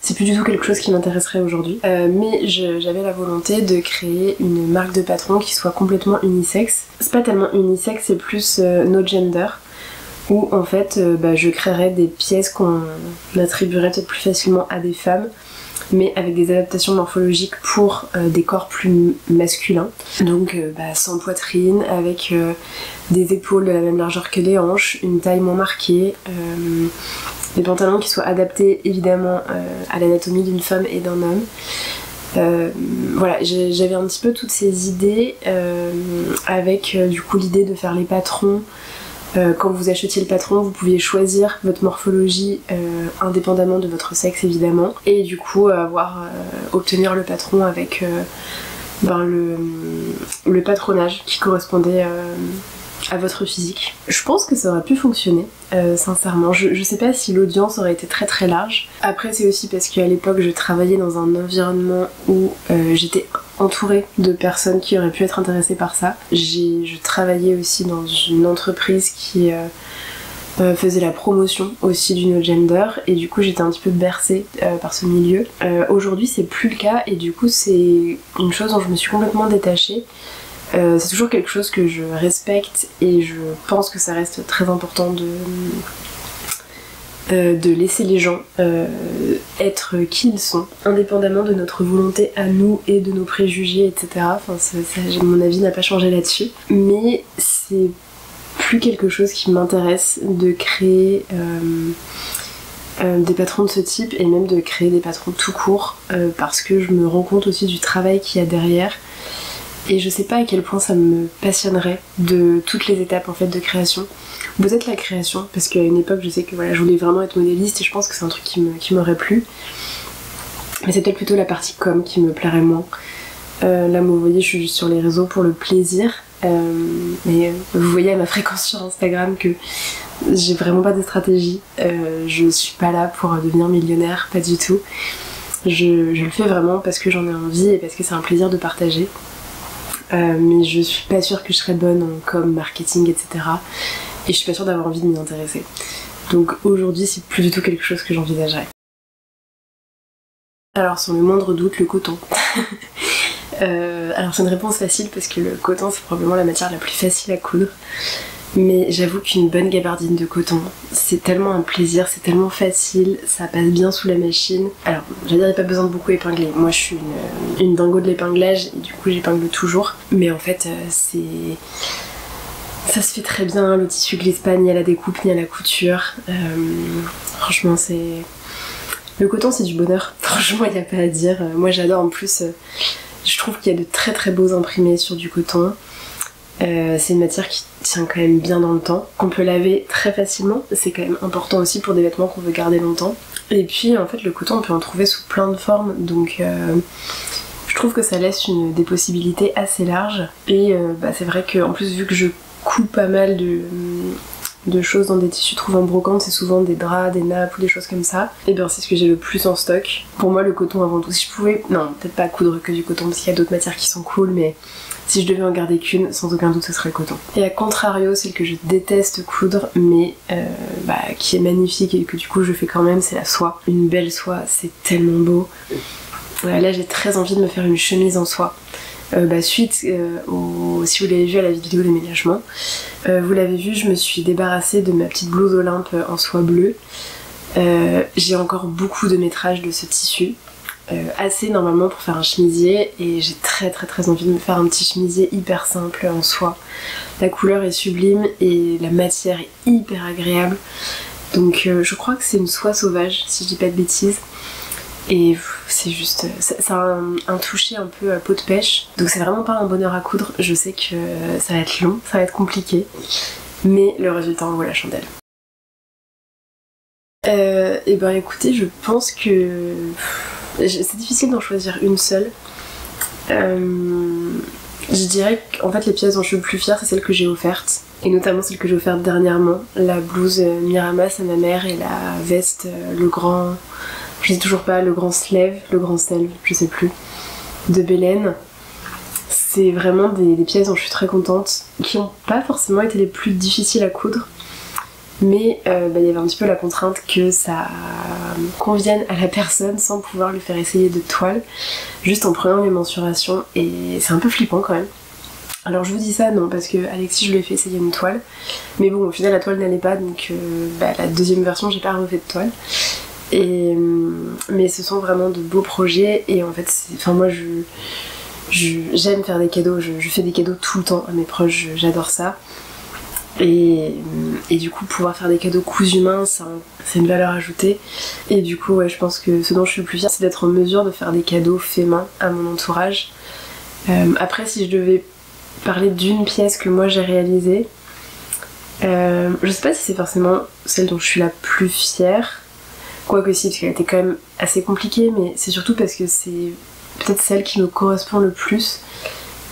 c'est plus du tout quelque chose qui m'intéresserait aujourd'hui. Mais j'avais la volonté de créer une marque de patron qui soit complètement unisexe. C'est pas tellement unisexe, c'est plus no gender, où en fait je créerais des pièces qu'on attribuerait peut-être plus facilement à des femmes, mais avec des adaptations morphologiques pour des corps plus masculins. Donc sans poitrine, avec des épaules de la même largeur que les hanches, une taille moins marquée, des pantalons qui soient adaptés évidemment à l'anatomie d'une femme et d'un homme. Voilà, j'avais un petit peu toutes ces idées avec du coup l'idée de faire les patrons. Quand vous achetiez le patron, vous pouviez choisir votre morphologie indépendamment de votre sexe évidemment, et du coup obtenir le patron avec le patronage qui correspondait à votre physique. Je pense que ça aurait pu fonctionner, sincèrement. Je sais pas si l'audience aurait été très très large. Après c'est aussi parce qu'à l'époque je travaillais dans un environnement où j'étais entourée de personnes qui auraient pu être intéressées par ça. Je travaillais aussi dans une entreprise qui faisait la promotion aussi du no gender, et du coup j'étais un petit peu bercée par ce milieu. Aujourd'hui c'est plus le cas, et du coup c'est une chose dont je me suis complètement détachée. C'est toujours quelque chose que je respecte, et je pense que ça reste très important de laisser les gens être qui ils sont, indépendamment de notre volonté à nous et de nos préjugés, etc. Enfin, mon avis n'a pas changé là-dessus. Mais c'est plus quelque chose qui m'intéresse de créer des patrons de ce type, et même de créer des patrons tout court, parce que je me rends compte aussi du travail qu'il y a derrière. Et je sais pas à quel point ça me passionnerait de toutes les étapes en fait de création. Peut-être la création, parce qu'à une époque je sais que voilà, je voulais vraiment être modéliste, et je pense que c'est un truc qui m'aurait plu. Mais c'est peut-être plutôt la partie com qui me plairait moins. Là vous voyez, je suis juste sur les réseaux pour le plaisir. Mais vous voyez à ma fréquence sur Instagram que j'ai vraiment pas de stratégie. Je suis pas là pour devenir millionnaire, pas du tout. Je le fais vraiment parce que j'en ai envie et parce que c'est un plaisir de partager. Mais je suis pas sûre que je serais bonne en com, marketing, etc. Et je suis pas sûre d'avoir envie de m'y intéresser. Donc aujourd'hui c'est plus du tout quelque chose que j'envisagerais. Alors sans le moindre doute, le coton. Alors c'est une réponse facile parce que le coton c'est probablement la matière la plus facile à coudre. Mais j'avoue qu'une bonne gabardine de coton, c'est tellement un plaisir, c'est tellement facile, ça passe bien sous la machine. Alors, j'allais dire, il n'y a pas besoin de beaucoup épingler. Moi, je suis une dingo de l'épinglage, et du coup, j'épingle toujours. Mais en fait, ça se fait très bien, le tissu glisse pas ni à la découpe ni à la couture. Franchement, le coton, c'est du bonheur. Franchement, il n'y a pas à dire. Moi, j'adore. En plus, je trouve qu'il y a de très très beaux imprimés sur du coton. C'est une matière qui tient quand même bien dans le temps, qu'on peut laver très facilement, c'est quand même important aussi pour des vêtements qu'on veut garder longtemps. Et puis en fait le coton on peut en trouver sous plein de formes, donc je trouve que ça laisse des possibilités assez larges. Et c'est vrai qu'en plus vu que je couds pas mal de choses dans des tissus trouvés en brocante, c'est souvent des draps, des nappes ou des choses comme ça, et bien c'est ce que j'ai le plus en stock. Pour moi le coton avant tout, si je pouvais, non peut-être pas coudre que du coton parce qu'il y a d'autres matières qui sont cool, mais si je devais en garder qu'une, sans aucun doute ce serait le coton. Et à contrario, celle que je déteste coudre, mais qui est magnifique et que du coup je fais quand même, c'est la soie. Une belle soie, c'est tellement beau. Là j'ai très envie de me faire une chemise en soie. Suite si vous l'avez vu à la vidéo déménagement, vous l'avez vu, je me suis débarrassée de ma petite blouse Olympe en soie bleue. J'ai encore beaucoup de métrage de ce tissu. Assez normalement pour faire un chemisier, et j'ai très très très envie de me faire un petit chemisier hyper simple en soie. La couleur est sublime et la matière est hyper agréable. Donc je crois que c'est une soie sauvage si je dis pas de bêtises. Et c'est juste, ça a un toucher un peu peau de pêche. Donc c'est vraiment pas un bonheur à coudre. Je sais que ça va être long, ça va être compliqué. Mais le résultat en vaut la chandelle. Et ben écoutez, je pense que c'est difficile d'en choisir une seule. Je dirais qu'en fait les pièces dont je suis le plus fière c'est celles que j'ai offertes. Et notamment celle que j'ai offerte dernièrement. La blouse Miramas à ma mère et la veste, le grand... Je sais toujours pas, le grand sleeve, je sais plus, de Belen. C'est vraiment des pièces dont je suis très contente, qui n'ont pas forcément été les plus difficiles à coudre. Mais y avait un petit peu la contrainte que ça convienne à la personne sans pouvoir lui faire essayer de toile, juste en prenant les mensurations, et c'est un peu flippant quand même. Alors je vous dis ça non parce que Alexis je lui ai fait essayer une toile, mais bon au final la toile n'allait pas donc la deuxième version j'ai pas refait de toile. Mais ce sont vraiment de beaux projets et en fait moi j'aime faire des cadeaux, je fais des cadeaux tout le temps à mes proches, j'adore ça. Et du coup pouvoir faire des cadeaux cousus main c'est une valeur ajoutée. Et du coup ouais, je pense que ce dont je suis le plus fière c'est d'être en mesure de faire des cadeaux faits main à mon entourage. Après si je devais parler d'une pièce que moi j'ai réalisée, je sais pas si c'est forcément celle dont je suis la plus fière, quoique si parce qu'elle était quand même assez compliquée, mais c'est surtout parce que c'est peut-être celle qui me correspond le plus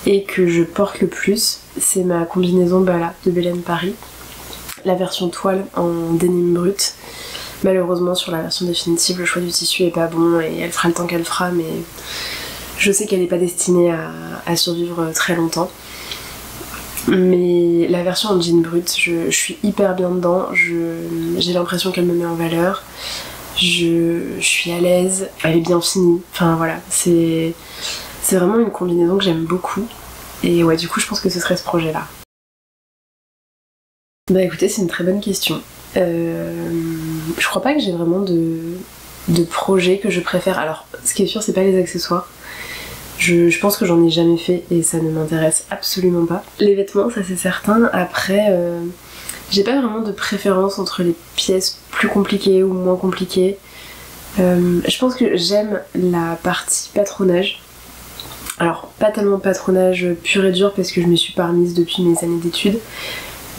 et que je porte le plus. C'est ma combinaison Bala de Belen Paris, la version toile en denim brut. Malheureusement sur la version définitive le choix du tissu est pas bon et elle fera le temps qu'elle fera, mais je sais qu'elle n'est pas destinée à survivre très longtemps. Mais la version en jean brut, je suis hyper bien dedans, j'ai l'impression qu'elle me met en valeur, je suis à l'aise, elle est bien finie, enfin voilà, c'est vraiment une combinaison que j'aime beaucoup. Et ouais, du coup je pense que ce serait ce projet là. Bah écoutez, c'est une très bonne question. Je crois pas que j'ai vraiment de projet que je préfère. Alors ce qui est sûr c'est pas les accessoires. Je pense que j'en ai jamais fait et ça ne m'intéresse absolument pas. Les vêtements, ça c'est certain. Après, j'ai pas vraiment de préférence entre les pièces plus compliquées ou moins compliquées. Je pense que j'aime la partie patronage. Alors, pas tellement patronage pur et dur parce que je me suis pas remise depuis mes années d'études,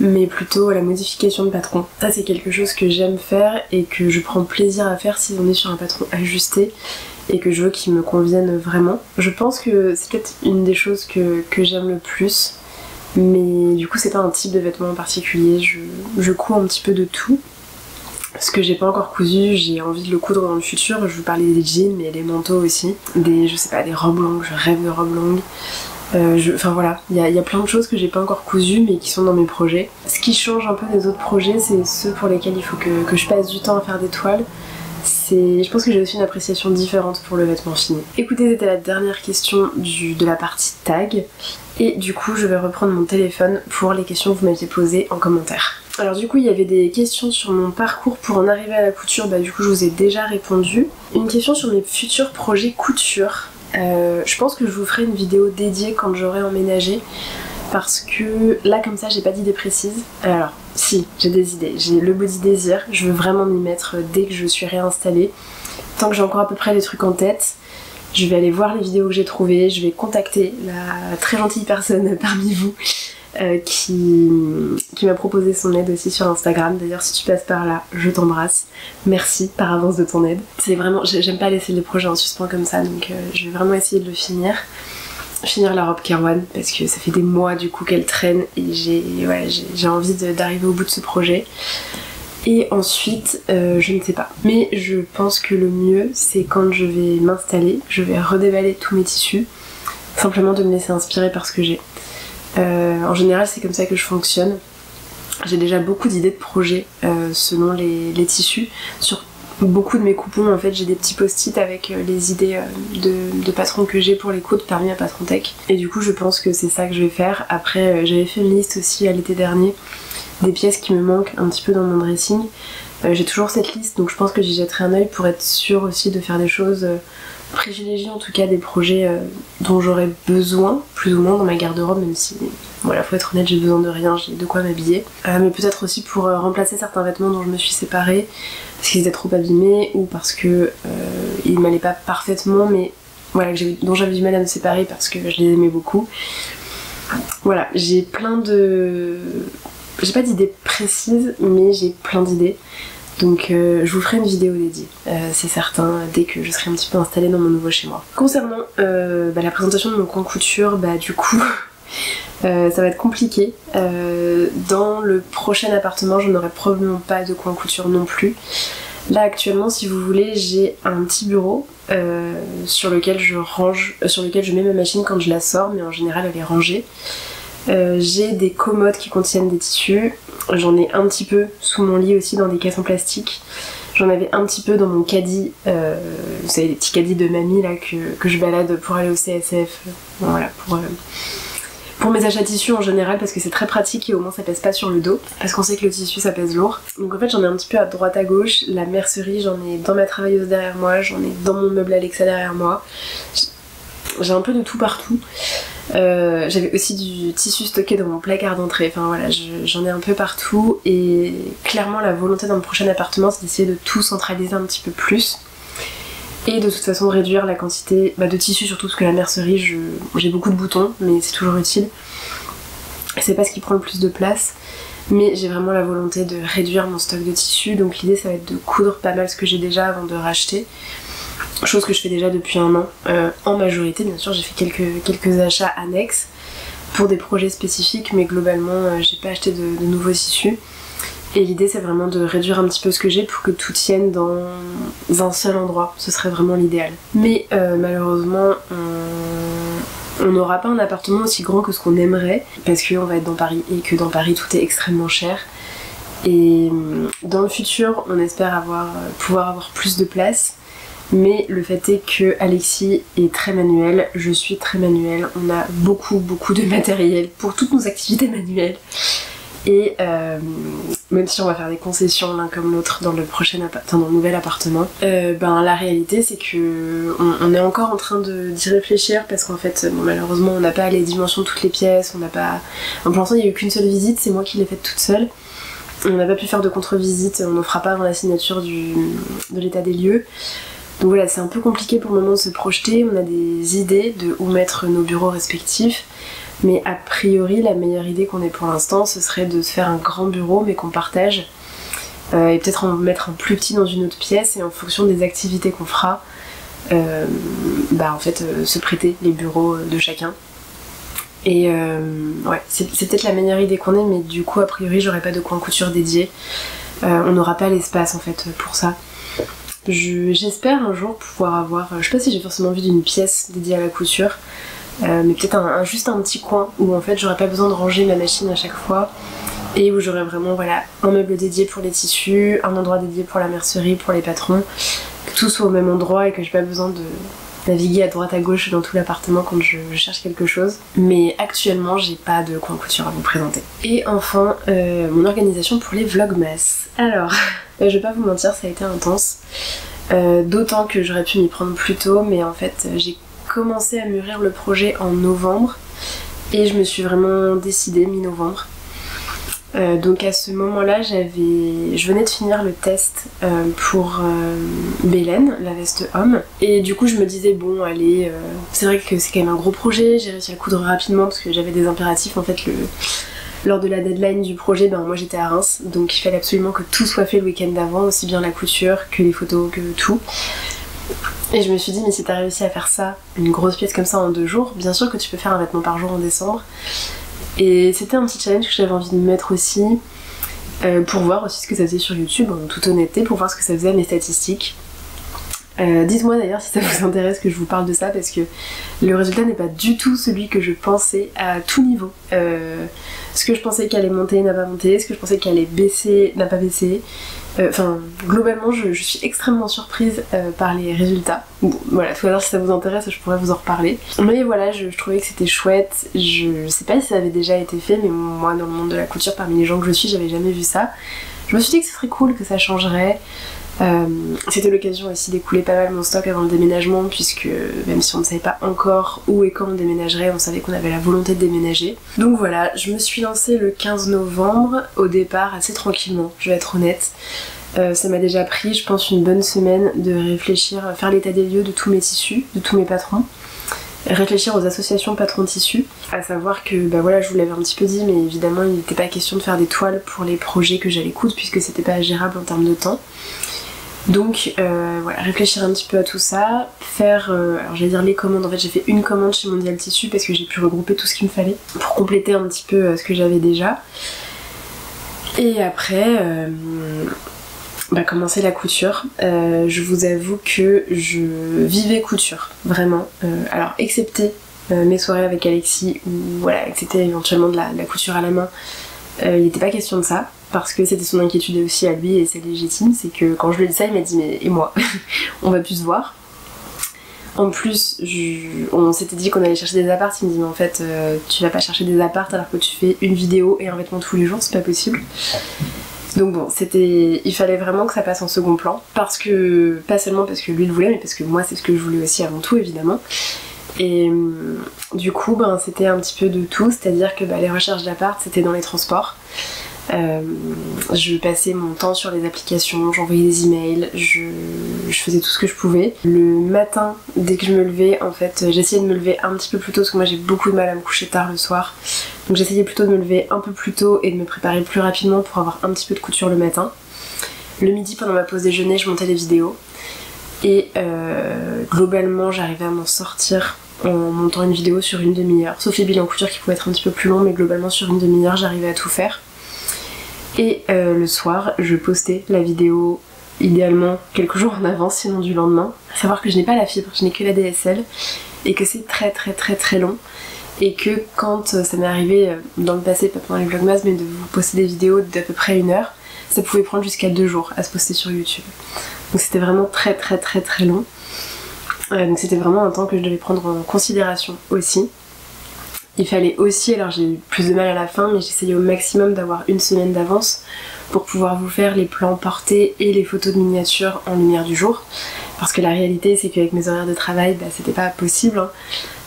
mais plutôt la modification de patron. Ça c'est quelque chose que j'aime faire et que je prends plaisir à faire si on est sur un patron ajusté et que je veux qu'il me convienne vraiment. Je pense que c'est peut-être une des choses que j'aime le plus, mais du coup c'est pas un type de vêtement en particulier, je couds un petit peu de tout. Parce que j'ai pas encore cousu, j'ai envie de le coudre dans le futur. Je vous parlais des jeans mais les manteaux aussi, je sais pas, des robes longues, je rêve de robes longues. Enfin voilà, il y a plein de choses que j'ai pas encore cousues mais qui sont dans mes projets. Ce qui change un peu des autres projets, c'est ceux pour lesquels il faut que je passe du temps à faire des toiles. Je pense que j'ai aussi une appréciation différente pour le vêtement fini. Écoutez, c'était la dernière question de la partie tag. Et du coup, je vais reprendre mon téléphone pour les questions que vous m'aviez posées en commentaire. Alors du coup, il y avait des questions sur mon parcours pour en arriver à la couture. Bah du coup, je vous ai déjà répondu. Une question sur mes futurs projets couture. Je pense que je vous ferai une vidéo dédiée quand j'aurai emménagé. Parce que là comme ça j'ai pas d'idée précise. Alors si, j'ai des idées, j'ai le body désir, je veux vraiment m'y mettre dès que je suis réinstallée. Tant que j'ai encore à peu près les trucs en tête, je vais aller voir les vidéos que j'ai trouvées, je vais contacter la très gentille personne parmi vous qui m'a proposé son aide aussi sur Instagram. D'ailleurs si tu passes par là, je t'embrasse. Merci par avance de ton aide. C'est vraiment, j'aime pas laisser les projets en suspens comme ça, donc je vais vraiment essayer de le finir la robe Kerwan parce que ça fait des mois du coup qu'elle traîne et j'ai envie d'arriver au bout de ce projet. Et ensuite je ne sais pas, mais je pense que le mieux c'est quand je vais m'installer, je vais redéballer tous mes tissus, simplement de me laisser inspirer par ce que j'ai. En général c'est comme ça que je fonctionne. J'ai déjà beaucoup d'idées de projets selon les tissus. Sur beaucoup de mes coupons en fait j'ai des petits post-it avec les idées de patrons que j'ai pour les coudre parmi ma patron tech. Et du coup je pense que c'est ça que je vais faire. Après j'avais fait une liste aussi à l'été dernier des pièces qui me manquent un petit peu dans mon dressing. J'ai toujours cette liste donc je pense que j'y jetterai un œil pour être sûre aussi de faire des choses privilégie en tout cas des projets dont j'aurais besoin, plus ou moins dans ma garde-robe, même si, voilà, faut être honnête, j'ai besoin de rien, j'ai de quoi m'habiller. Mais peut-être aussi pour remplacer certains vêtements dont je me suis séparée, parce qu'ils étaient trop abîmés, ou parce que ils m'allaient pas parfaitement, mais voilà, dont j'avais du mal à me séparer parce que je les aimais beaucoup. Voilà, j'ai plein de... J'ai pas d'idées précises, mais j'ai plein d'idées. Donc je vous ferai une vidéo dédiée, c'est certain, dès que je serai un petit peu installée dans mon nouveau chez moi. Concernant la présentation de mon coin couture, du coup, ça va être compliqué. Dans le prochain appartement, je n'aurai probablement pas de coin couture non plus. Là actuellement, si vous voulez, j'ai un petit bureau sur lequel je mets ma machine quand je la sors, mais en général elle est rangée. J'ai des commodes qui contiennent des tissus, j'en ai un petit peu sous mon lit aussi dans des caisses en plastique. J'en avais un petit peu dans mon caddie, vous savez les petits caddies de mamie là que je balade pour aller au CSF, voilà, pour mes achats tissus en général, parce que c'est très pratique et au moins ça pèse pas sur le dos, parce qu'on sait que le tissu ça pèse lourd. Donc en fait j'en ai un petit peu à droite à gauche, la mercerie j'en ai dans ma travailleuse derrière moi, j'en ai dans mon meuble Alexa derrière moi. J'ai un peu de tout partout. J'avais aussi du tissu stocké dans mon placard d'entrée, enfin voilà, j'en ai un peu partout et clairement la volonté dans le prochain appartement c'est d'essayer de tout centraliser un petit peu plus et de toute façon réduire la quantité de tissu, surtout parce que la mercerie j'ai beaucoup de boutons mais c'est toujours utile. C'est pas ce qui prend le plus de place, mais j'ai vraiment la volonté de réduire mon stock de tissu, donc l'idée ça va être de coudre pas mal ce que j'ai déjà avant de racheter. Chose que je fais déjà depuis un an, en majorité bien sûr. J'ai fait quelques achats annexes pour des projets spécifiques, mais globalement j'ai pas acheté de nouveaux tissus. Et l'idée c'est vraiment de réduire un petit peu ce que j'ai pour que tout tienne dans un seul endroit, ce serait vraiment l'idéal. Mais malheureusement on n'aura pas un appartement aussi grand que ce qu'on aimerait, parce qu'on va être dans Paris et que dans Paris tout est extrêmement cher. Et dans le futur on espère pouvoir avoir plus de place. Mais le fait est que Alexis est très manuel, je suis très manuelle, on a beaucoup de matériel pour toutes nos activités manuelles. Et même si on va faire des concessions l'un comme l'autre dans le nouvel appartement, la réalité c'est que on est encore en train d'y réfléchir, parce qu'en fait malheureusement on n'a pas les dimensions de toutes les pièces, on n'a pas... Pour l'instant il n'y a eu qu'une seule visite, c'est moi qui l'ai faite toute seule. On n'a pas pu faire de contre-visite, on n'en fera pas avant la signature de l'état des lieux. Donc voilà, c'est un peu compliqué pour le moment de se projeter, on a des idées de où mettre nos bureaux respectifs, mais a priori la meilleure idée qu'on ait pour l'instant ce serait de se faire un grand bureau mais qu'on partage, et peut-être en mettre un plus petit dans une autre pièce, et en fonction des activités qu'on fera, se prêter les bureaux de chacun. Et ouais, c'est peut-être la meilleure idée qu'on ait, mais du coup a priori j'aurai pas de coin couture dédié, on n'aura pas l'espace en fait pour ça. J'espère un jour pouvoir avoir, je sais pas si j'ai forcément envie d'une pièce dédiée à la couture, mais peut-être juste un petit coin où en fait j'aurais pas besoin de ranger ma machine à chaque fois, et où j'aurais vraiment un meuble dédié pour les tissus, un endroit dédié pour la mercerie, pour les patrons, que tout soit au même endroit et que j'ai pas besoin de naviguer à droite à gauche dans tout l'appartement quand je cherche quelque chose. Mais actuellement j'ai pas de coin couture à vous présenter. Et enfin mon organisation pour les vlogmas. Alors je vais pas vous mentir, ça a été intense, d'autant que j'aurais pu m'y prendre plus tôt, mais en fait j'ai commencé à mûrir le projet en novembre et je me suis vraiment décidée mi-novembre. Donc à ce moment-là, je venais de finir le test pour Belen, la veste homme, et du coup je me disais bon allez, c'est vrai que c'est quand même un gros projet, j'ai réussi à le coudre rapidement parce que j'avais des impératifs en fait lors de la deadline du projet, moi j'étais à Reims, donc il fallait absolument que tout soit fait le week-end d'avant, aussi bien la couture que les photos, que tout. Et je me suis dit mais si t'as réussi à faire ça, une grosse pièce comme ça en 2 jours, bien sûr que tu peux faire un vêtement par jour en décembre. Et c'était un petit challenge que j'avais envie de me mettre aussi, pour voir aussi ce que ça faisait sur YouTube, en toute honnêteté, pour voir ce que ça faisait à mes statistiques. Dites-moi d'ailleurs si ça vous intéresse que je vous parle de ça, parce que le résultat n'est pas du tout celui que je pensais à tout niveau. Ce que je pensais qu'elle allait monter n'a pas monté, ce que je pensais qu'elle allait baisser n'a pas baissé. Globalement je suis extrêmement surprise par les résultats. Bon, voilà, tout à l'heure si ça vous intéresse je pourrais vous en reparler. Mais voilà, je trouvais que c'était chouette, je sais pas si ça avait déjà été fait, mais moi dans le monde de la couture, parmi les gens que je suis, j'avais jamais vu ça. Je me suis dit que ce serait cool, que ça changerait. C'était l'occasion aussi d'écouler pas mal mon stock avant le déménagement, puisque même si on ne savait pas encore où et quand on déménagerait, on savait qu'on avait la volonté de déménager. Donc voilà, je me suis lancée le 15 novembre, au départ assez tranquillement, je vais être honnête. Ça m'a déjà pris, je pense, une bonne semaine de réfléchir, faire l'état des lieux de tous mes tissus, de tous mes patrons. Réfléchir aux associations patrons tissus, à savoir que bah voilà, je vous l'avais un petit peu dit, mais évidemment il n'était pas question de faire des toiles pour les projets que j'allais coudre puisque c'était pas gérable en termes de temps. Donc voilà, réfléchir un petit peu à tout ça, faire, alors j'allais dire les commandes, en fait j'ai fait une commande chez Mondial Tissu parce que j'ai pu regrouper tout ce qu'il me fallait pour compléter un petit peu ce que j'avais déjà. Et après, commencer la couture. Je vous avoue que je vivais couture, vraiment. Alors excepté mes soirées avec Alexis, où voilà, excepté éventuellement de la couture à la main, il n'était pas question de ça. Parce que c'était son inquiétude aussi à lui et c'est légitime, c'est que quand je lui ai dit ça, il m'a dit mais et moi on va plus se voir. En plus, on s'était dit qu'on allait chercher des apparts, il me dit mais en fait tu vas pas chercher des apparts alors que tu fais une vidéo et un vêtement tous les jours, c'est pas possible. Donc bon, il fallait vraiment que ça passe en second plan, parce que, pas seulement parce que lui le voulait, mais parce que moi c'est ce que je voulais aussi avant tout évidemment. Et du coup c'était un petit peu de tout, c'est-à-dire que les recherches d'appart c'était dans les transports. Je passais mon temps sur les applications, j'envoyais des emails, je faisais tout ce que je pouvais. Le matin, dès que je me levais, en fait, j'essayais de me lever un petit peu plus tôt parce que moi j'ai beaucoup de mal à me coucher tard le soir. Donc j'essayais plutôt de me lever un peu plus tôt et de me préparer plus rapidement pour avoir un petit peu de couture le matin. Le midi, pendant ma pause déjeuner, je montais les vidéos. Et globalement, j'arrivais à m'en sortir en montant une vidéo sur une demi-heure. Sauf les bilans couture qui pouvaient être un petit peu plus longs, mais globalement sur une demi-heure, j'arrivais à tout faire. Et le soir, je postais la vidéo idéalement quelques jours en avance, sinon du lendemain. À savoir que je n'ai pas la fibre, je n'ai que la DSL et que c'est très très très très long. Et que quand ça m'est arrivé dans le passé, pas pendant les vlogmas, mais de vous poster des vidéos d'à peu près 1 heure, ça pouvait prendre jusqu'à 2 jours à se poster sur YouTube. Donc c'était vraiment très très très très long. Donc c'était vraiment un temps que je devais prendre en considération aussi. Il fallait aussi, alors j'ai eu plus de mal à la fin, mais j'essayais au maximum d'avoir 1 semaine d'avance pour pouvoir vous faire les plans portés et les photos de miniatures en lumière du jour. Parce que la réalité c'est qu'avec mes horaires de travail, c'était pas possible. Hein.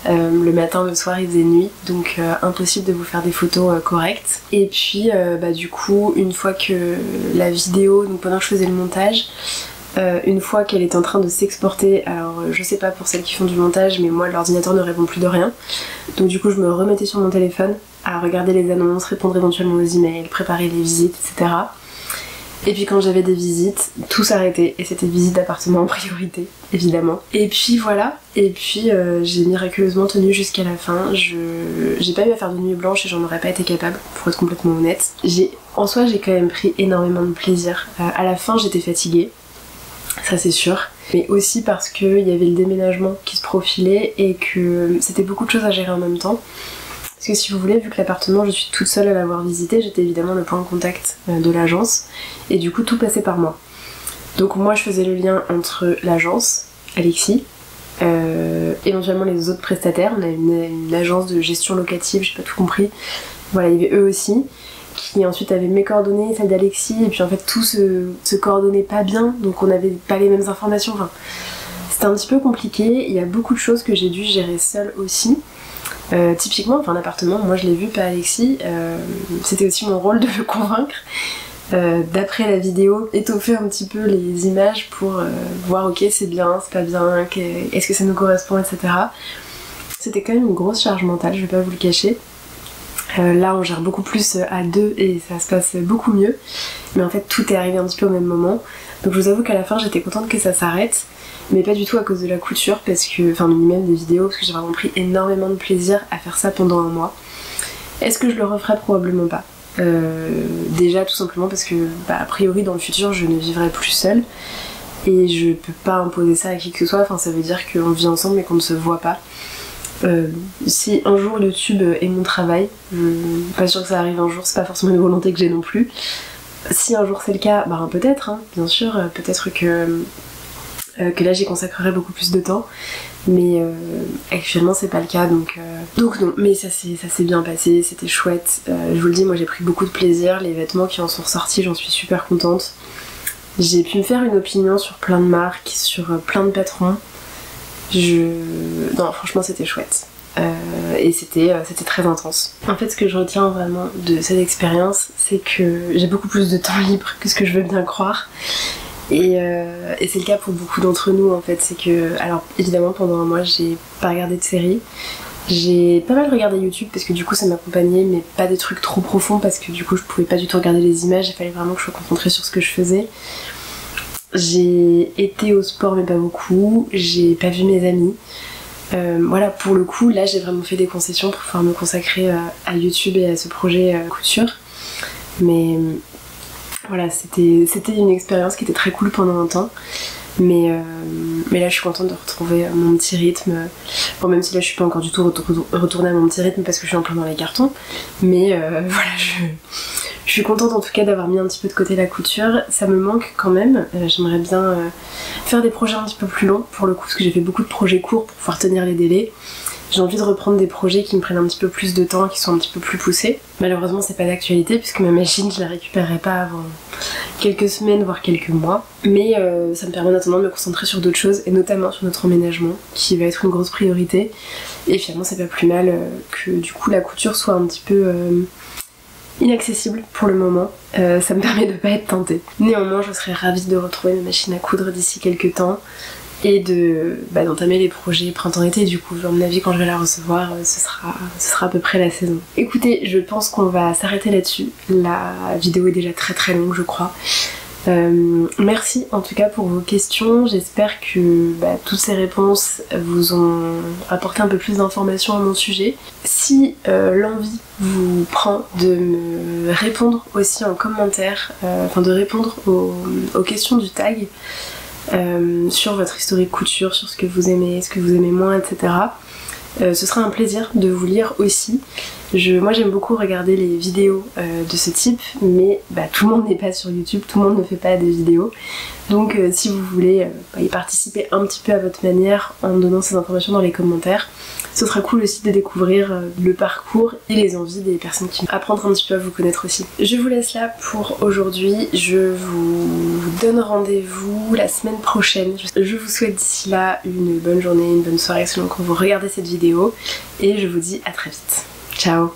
Le matin, le soir il faisait nuit, donc impossible de vous faire des photos correctes. Et puis du coup, une fois que la vidéo, donc pendant que je faisais le montage, une fois qu'elle est en train de s'exporter, alors je sais pas pour celles qui font du montage, mais moi l'ordinateur ne répond plus de rien. Donc du coup je me remettais sur mon téléphone à regarder les annonces, répondre éventuellement aux emails, préparer les visites, etc. Et puis quand j'avais des visites, tout s'arrêtait et c'était visite d'appartement en priorité, évidemment. Et puis voilà, et puis j'ai miraculeusement tenu jusqu'à la fin. J'ai pas eu à faire de nuit blanche et j'en aurais pas été capable, pour être complètement honnête. En soi j'ai quand même pris énormément de plaisir. À la fin j'étais fatiguée. Ça c'est sûr, mais aussi parce qu'il y avait le déménagement qui se profilait et que c'était beaucoup de choses à gérer en même temps. Parce que si vous voulez, vu que l'appartement je suis toute seule à l'avoir visité, j'étais évidemment le point de contact de l'agence et du coup tout passait par moi. Donc moi je faisais le lien entre l'agence, Alexis, éventuellement les autres prestataires, on a une agence de gestion locative, j'ai pas tout compris, voilà, il y avait eux aussi, qui ensuite avait mes coordonnées, celles d'Alexis, et puis en fait tout se coordonnait pas bien, donc on n'avait pas les mêmes informations, enfin c'était un petit peu compliqué, il y a beaucoup de choses que j'ai dû gérer seule aussi. Typiquement, l'appartement, moi je l'ai vu, pas Alexis, c'était aussi mon rôle de le convaincre, d'après la vidéo, étoffer un petit peu les images pour voir ok c'est bien, c'est pas bien, est-ce que ça nous correspond, etc. C'était quand même une grosse charge mentale, je vais pas vous le cacher. Là on gère beaucoup plus à 2 et ça se passe beaucoup mieux, mais en fait tout est arrivé un petit peu au même moment, donc je vous avoue qu'à la fin j'étais contente que ça s'arrête, mais pas du tout à cause de la couture, parce que, même des vidéos, parce que j'ai vraiment pris énormément de plaisir à faire ça pendant 1 mois. Est-ce que je le referai? Probablement pas. Déjà tout simplement parce que a priori dans le futur je ne vivrai plus seule et je peux pas imposer ça à qui que ce soit, ça veut dire qu'on vit ensemble mais qu'on ne se voit pas. Si un jour YouTube est mon travail, pas sûr que ça arrive un jour, c'est pas forcément une volonté que j'ai non plus. Si un jour c'est le cas, peut-être, hein, bien sûr, peut-être que là j'y consacrerai beaucoup plus de temps, mais actuellement c'est pas le cas, donc non, mais ça s'est bien passé, c'était chouette. Je vous le dis, moi j'ai pris beaucoup de plaisir, les vêtements qui en sont ressortis, j'en suis super contente. J'ai pu me faire une opinion sur plein de marques, sur plein de patrons. Non, franchement c'était chouette. Et c'était très intense. En fait, ce que je retiens vraiment de cette expérience, c'est que j'ai beaucoup plus de temps libre que ce que je veux bien croire. Et c'est le cas pour beaucoup d'entre nous en fait. C'est que, alors évidemment pendant un mois j'ai pas regardé de série. J'ai pas mal regardé YouTube parce que du coup ça m'accompagnait, mais pas des trucs trop profonds parce que du coup je pouvais pas du tout regarder les images, il fallait vraiment que je sois concentrée sur ce que je faisais. J'ai été au sport mais pas beaucoup, j'ai pas vu mes amis. Voilà, pour le coup là j'ai vraiment fait des concessions pour pouvoir me consacrer à YouTube et à ce projet couture. Mais voilà, c'était une expérience qui était très cool pendant un temps. Mais là je suis contente de retrouver mon petit rythme. Bon, même si là je suis pas encore du tout retournée à mon petit rythme parce que je suis en plein dans les cartons. Mais voilà, je suis contente en tout cas d'avoir mis un petit peu de côté la couture. Ça me manque quand même. J'aimerais bien faire des projets un petit peu plus longs pour le coup, parce que j'ai fait beaucoup de projets courts pour pouvoir tenir les délais. J'ai envie de reprendre des projets qui me prennent un petit peu plus de temps, qui sont un petit peu plus poussés. Malheureusement c'est pas d'actualité puisque ma machine je la récupérerai pas avant quelques semaines voire quelques mois. Mais ça me permet en attendant de me concentrer sur d'autres choses et notamment sur notre emménagement qui va être une grosse priorité. Et finalement c'est pas plus mal que du coup la couture soit un petit peu inaccessible pour le moment. Ça me permet de pas être tentée. Néanmoins je serais ravie de retrouver ma machine à coudre d'ici quelques temps. Et d'entamer les projets printemps-été. Du coup, à mon avis, quand je vais la recevoir, ce sera à peu près la saison. Écoutez, je pense qu'on va s'arrêter là-dessus. La vidéo est déjà très très longue, je crois. Merci en tout cas pour vos questions. J'espère que toutes ces réponses vous ont apporté un peu plus d'informations à mon sujet. Si l'envie vous prend de me répondre aussi en commentaire, de répondre aux questions du tag, sur votre historique couture, sur ce que vous aimez moins, etc. Ce sera un plaisir de vous lire aussi. Moi j'aime beaucoup regarder les vidéos de ce type, mais tout le monde n'est pas sur YouTube, tout le monde ne fait pas des vidéos. Donc si vous voulez y participer un petit peu à votre manière en me donnant ces informations dans les commentaires, ce sera cool aussi de découvrir le parcours et les envies des personnes qui apprendre un petit peu à vous connaître aussi. Je vous laisse là pour aujourd'hui, je vous donne rendez-vous la semaine prochaine. Je vous souhaite d'ici là une bonne journée, une bonne soirée selon quand vous regardez cette vidéo et je vous dis à très vite. Ciao!